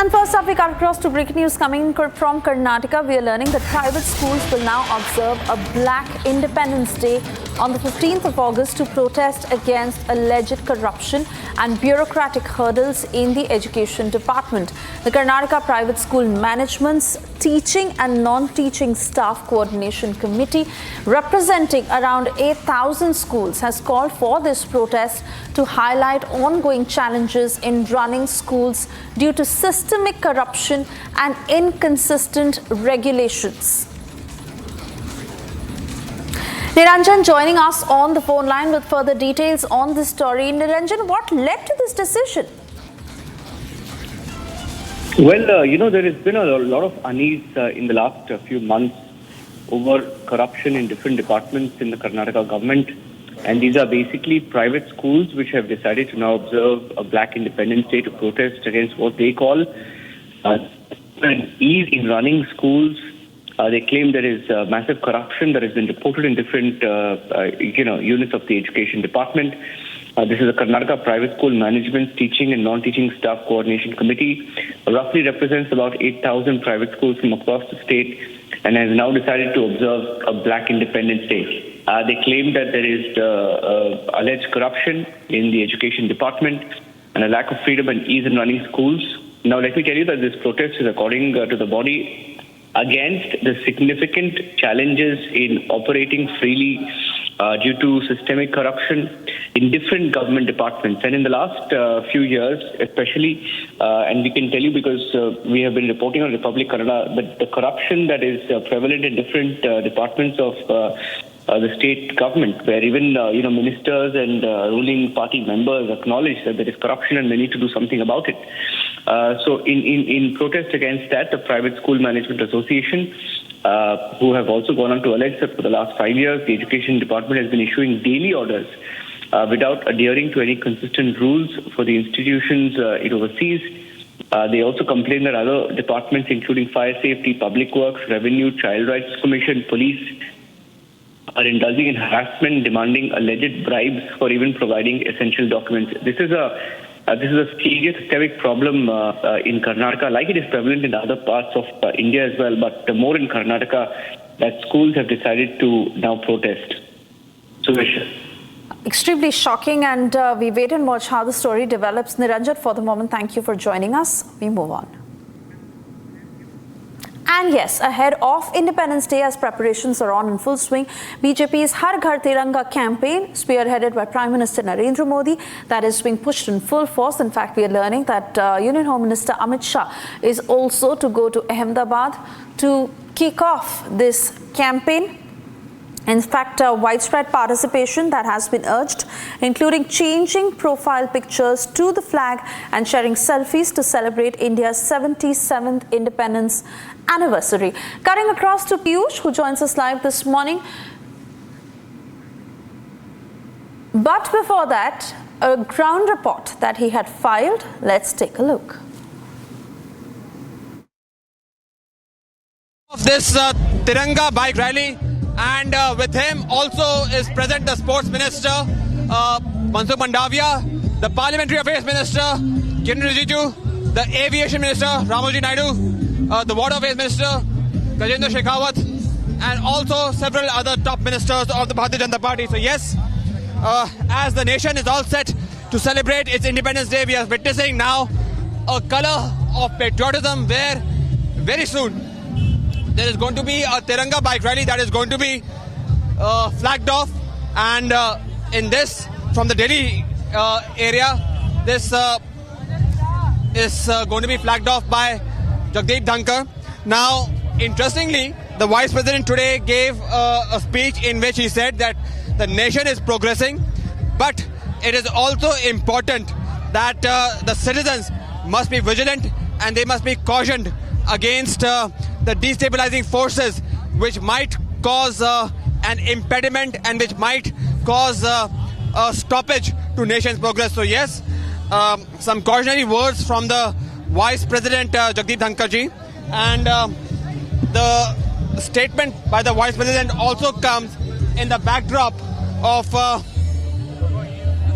And first up, we cut across to breaking news coming from Karnataka. We are learning that private schools will now observe a Black Independence Day on the 15th of August to protest against alleged corruption and bureaucratic hurdles in the education department. The Karnataka Private School Management's Teaching and Non-Teaching Staff Coordination Committee, representing around 8,000 schools, has called for this protest to highlight ongoing challenges in running schools due to systemic corruption and inconsistent regulations. Niranjan joining us on the phone line with further details on this story. Niranjan, what led to this decision? Well, there has been a lot of unease in the last few months over corruption in different departments in the Karnataka government. And these are basically private schools which have decided to now observe a Black Independence Day to protest against what they call an ease in running schools. They claim there is massive corruption that has been reported in different, units of the education department. This is a Karnataka Private School Management Teaching and Non-Teaching Staff Coordination Committee. Roughly represents about 8,000 private schools from across the state and has now decided to observe a Black Independence Day. They claim that there is alleged corruption in the education department and a lack of freedom and ease in running schools. Now, let me tell you that this protest is according to the body against the significant challenges in operating freely due to systemic corruption in different government departments. And in the last few years, especially, and we can tell you because we have been reporting on Republic Kannada, that the corruption that is prevalent in different departments of the state government, where even ministers and ruling party members acknowledge that there is corruption and they need to do something about it. So in protest against that, the Private School Management Association, who have also gone on to allege that for the last 5 years, the education department has been issuing daily orders without adhering to any consistent rules for the institutions it oversees. They also complain that other departments, including fire safety, public works, revenue, child rights commission, police, are indulging in harassment, demanding alleged bribes for even providing essential documents. This is a serious systemic problem in Karnataka, like it is prevalent in other parts of India as well, but more in Karnataka, that schools have decided to now protest. Suresh. Extremely shocking, and we wait and watch how the story develops. Niranjan, for the moment, thank you for joining us. We move on. And yes, ahead of Independence Day, as preparations are on in full swing, BJP's Har Ghar Tiranga campaign, spearheaded by Prime Minister Narendra Modi, that is being pushed in full force. In fact, we are learning that Union Home Minister Amit Shah is also to go to Ahmedabad to kick off this campaign. In fact, widespread participation that has been urged, including changing profile pictures to the flag and sharing selfies to celebrate India's 77th independence anniversary. Cutting across to Piyush, who joins us live this morning. But before that, a ground report that he had filed. Let's take a look. Of this Tiranga bike rally, and with him also is present the Sports Minister Mansukh Mandavia, the Parliamentary Affairs Minister Kiren Rijiju, the Aviation Minister Ramoji Naidu, the Water Affairs Minister Gajendra Shekhawat, and also several other top ministers of the Bharatiya Janata Party. So yes, as the nation is all set to celebrate its Independence Day, we are witnessing now a color of patriotism where very soon there is going to be a Tiranga bike rally that is going to be flagged off, and in this, from the Delhi area, this is going to be flagged off by Jagdeep Dhankar. Now, interestingly, the Vice President today gave a speech in which he said that the nation is progressing, but it is also important that the citizens must be vigilant and they must be cautioned against the destabilizing forces which might cause an impediment and which might cause a stoppage to nation's progress. So yes, some cautionary words from the Vice President Jagdeep Dhankar ji, and the statement by the Vice President also comes in the backdrop of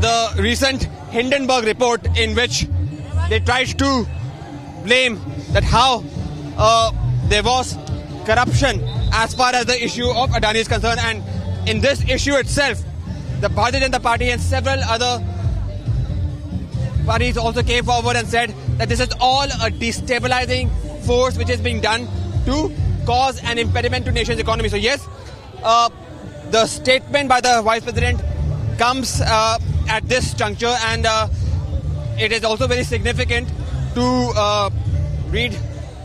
the recent Hindenburg report, in which they tried to blame that how there was corruption as far as the issue of Adani is concerned. And in this issue itself, the Bharatiya Janata Party and several other parties also came forward and said that this is all a destabilizing force which is being done to cause an impediment to nation's economy. So yes, the statement by the Vice President comes at this juncture, and it is also very significant to read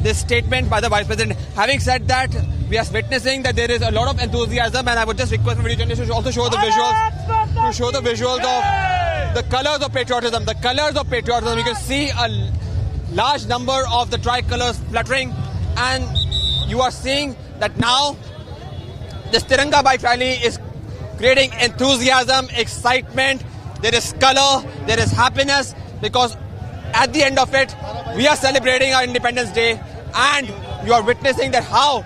this statement by the Vice President. Having said that, we are witnessing that there is a lot of enthusiasm, and I would just request the video journalists to also show the visuals, of the colors of patriotism. The colors of patriotism. You can see a large number of the tricolors fluttering, and you are seeing that now this Tiranga bike rally is creating enthusiasm, excitement. There is color, there is happiness, because at the end of it, we are celebrating our Independence Day, and you are witnessing that how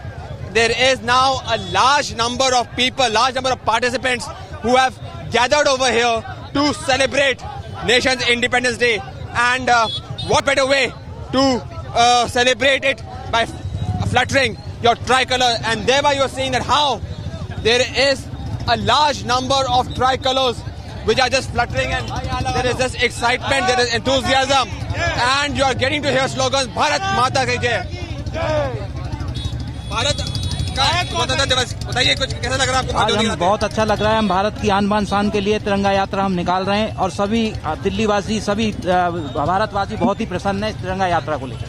there is now a large number of people, large number of participants who have gathered over here to celebrate nation's Independence Day. And what better way to celebrate it by fluttering your tricolor, and thereby you are seeing that how there is a large number of tricolors which are just fluttering, and there is just excitement, there is enthusiasm, and you are getting to hear slogans, Bharat Mata Ki Jai. Bharat का स्वतंत्रता दिवस, बताइए कुछ कैसा लग रहा है आपको? आज हम बहुत अच्छा लग रहा है। हम भारत की आन बान शान के लिए तिरंगा यात्रा हम निकाल रहे हैं, और सभी दिल्ली वासी, सभी भारतवासी बहुत ही प्रसन्न है इस तिरंगा यात्रा को लेकर।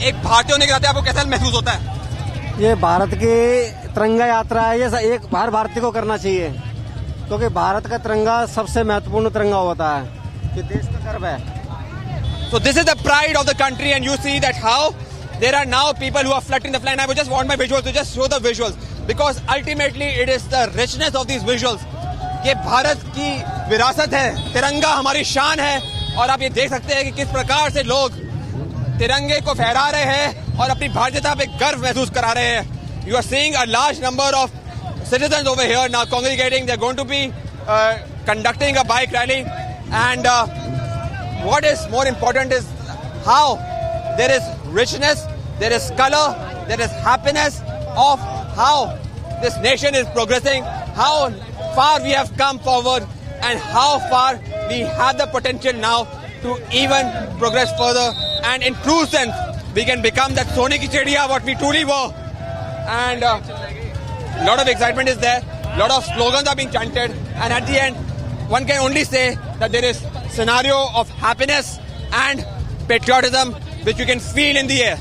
एक भारतीय होने के नाते आपको कैसा महसूस होता है? ये भारत की तिरंगा यात्रा है, ये एक हर भारतीय को करना चाहिए, क्योंकि भारत का तिरंगा सबसे महत्वपूर्ण तिरंगा होता है, ये देश का गर्व है। So this is the pride of the country, and you see that how there are now people who are fluttering the flag. I would just want my visuals to just show the visuals, because ultimately it is the richness of these visuals. ये भारत की विरासत है, तिरंगा हमारी शान है, और आप ये देख सकते हैं कि किस प्रकार से लोग तिरंगे को फहरा रहे हैं और अपनी भारतीयता पे गर्व महसूस करा रहे हैं. You are seeing a large number of citizens over here now congregating. They're going to be conducting a bike rally, and what is more important is how there is richness, there is color, there is happiness of how this nation is progressing, how far we have come forward, and how far we have the potential now to even progress further, and in true sense we can become that Sone ki Chidiya what we truly were. And a lot of excitement is there, a lot of slogans are being chanted, and at the end one can only say that there is scenario of happiness and patriotism which you can feel in the air.